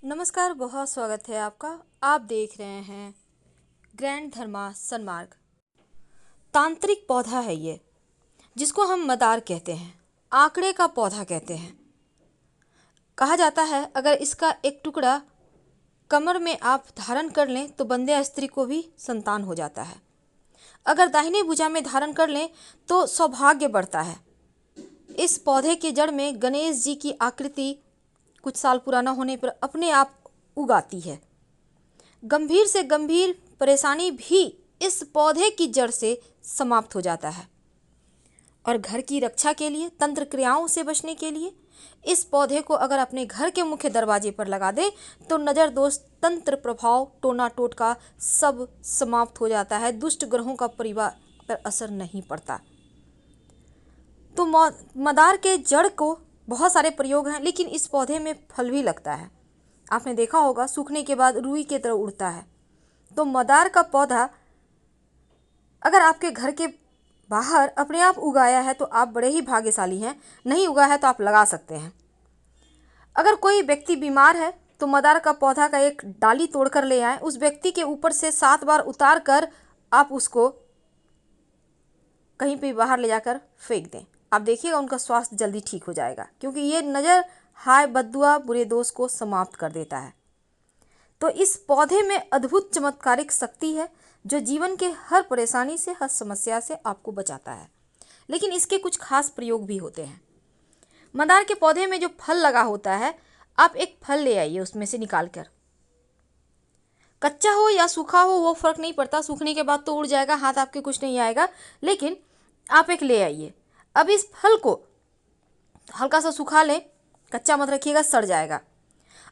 नमस्कार, बहुत स्वागत है आपका। आप देख रहे हैं ग्रैंड धर्मा सन्मार्ग। तांत्रिक पौधा है ये, जिसको हम मदार कहते हैं, आंकड़े का पौधा कहते हैं। कहा जाता है अगर इसका एक टुकड़ा कमर में आप धारण कर लें तो बंदे या स्त्री को भी संतान हो जाता है। अगर दाहिने भुजा में धारण कर लें तो सौभाग्य बढ़ता है। इस पौधे के जड़ में गणेश जी की आकृति कुछ साल पुराना होने पर अपने आप उगाती है। गंभीर से गंभीर परेशानी भी इस पौधे की जड़ से समाप्त हो जाता है। और घर की रक्षा के लिए, तंत्र क्रियाओं से बचने के लिए इस पौधे को अगर अपने घर के मुख्य दरवाजे पर लगा दे तो नज़र दोष, तंत्र प्रभाव, टोना टोटका सब समाप्त हो जाता है। दुष्ट ग्रहों का परिवार पर असर नहीं पड़ता। तो मदार के जड़ को बहुत सारे प्रयोग हैं, लेकिन इस पौधे में फल भी लगता है। आपने देखा होगा सूखने के बाद रुई की तरह उड़ता है। तो मदार का पौधा अगर आपके घर के बाहर अपने आप उगाया है तो आप बड़े ही भाग्यशाली हैं। नहीं उगा है तो आप लगा सकते हैं। अगर कोई व्यक्ति बीमार है तो मदार का पौधा का एक डाली तोड़कर ले आए, उस व्यक्ति के ऊपर से 7 बार उतार कर आप उसको कहीं पे बाहर ले जाकर फेंक दें। आप देखिएगा उनका स्वास्थ्य जल्दी ठीक हो जाएगा, क्योंकि ये नज़र, हाय, बद्दुआ, बुरे दोष को समाप्त कर देता है। तो इस पौधे में अद्भुत चमत्कारिक शक्ति है जो जीवन के हर परेशानी से, हर समस्या से आपको बचाता है। लेकिन इसके कुछ खास प्रयोग भी होते हैं। मदार के पौधे में जो फल लगा होता है, आप एक फल ले आइए उसमें से निकाल कर। कच्चा हो या सूखा हो वो फर्क नहीं पड़ता, सूखने के बाद तो उड़ जाएगा, हाथ आपके कुछ नहीं आएगा, लेकिन आप एक ले आइए। अब इस फल को हल्का सा सुखा लें, कच्चा मत रखिएगा, सड़ जाएगा।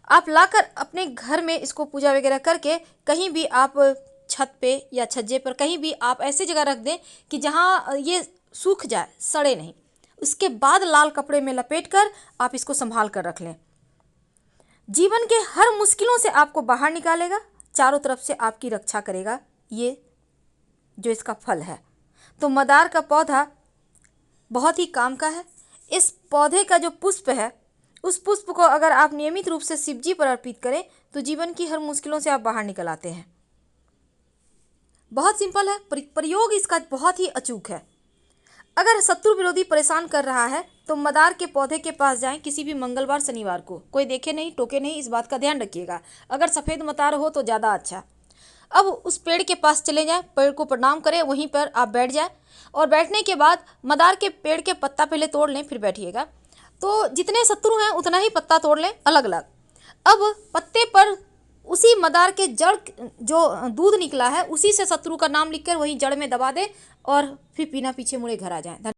आप लाकर अपने घर में इसको पूजा वगैरह करके कहीं भी आप छत पे या छज्जे पर कहीं भी आप ऐसी जगह रख दें कि जहाँ ये सूख जाए, सड़े नहीं। उसके बाद लाल कपड़े में लपेट कर आप इसको संभाल कर रख लें। जीवन के हर मुश्किलों से आपको बाहर निकालेगा, चारों तरफ से आपकी रक्षा करेगा ये जो इसका फल है। तो मदार का पौधा बहुत ही काम का है। इस पौधे का जो पुष्प है, उस पुष्प को अगर आप नियमित रूप से शिव जी पर अर्पित करें तो जीवन की हर मुश्किलों से आप बाहर निकल आते हैं। बहुत सिंपल है, प्रयोग इसका बहुत ही अचूक है। अगर शत्रु विरोधी परेशान कर रहा है तो मदार के पौधे के पास जाएं किसी भी मंगलवार, शनिवार को। कोई देखे नहीं, टोके नहीं, इस बात का ध्यान रखिएगा। अगर सफ़ेद मदार हो तो ज़्यादा अच्छा। अब उस पेड़ के पास चले जाएं, पेड़ को प्रणाम करें, वहीं पर आप बैठ जाएं और बैठने के बाद मदार के पेड़ के पत्ता पहले तोड़ लें, फिर बैठिएगा। तो जितने शत्रु हैं उतना ही पत्ता तोड़ लें अलग अलग। अब पत्ते पर उसी मदार के जड़ जो दूध निकला है उसी से शत्रु का नाम लिखकर वहीं जड़ में दबा दें और फिर बिना पीछे मुड़े घर आ जाएं।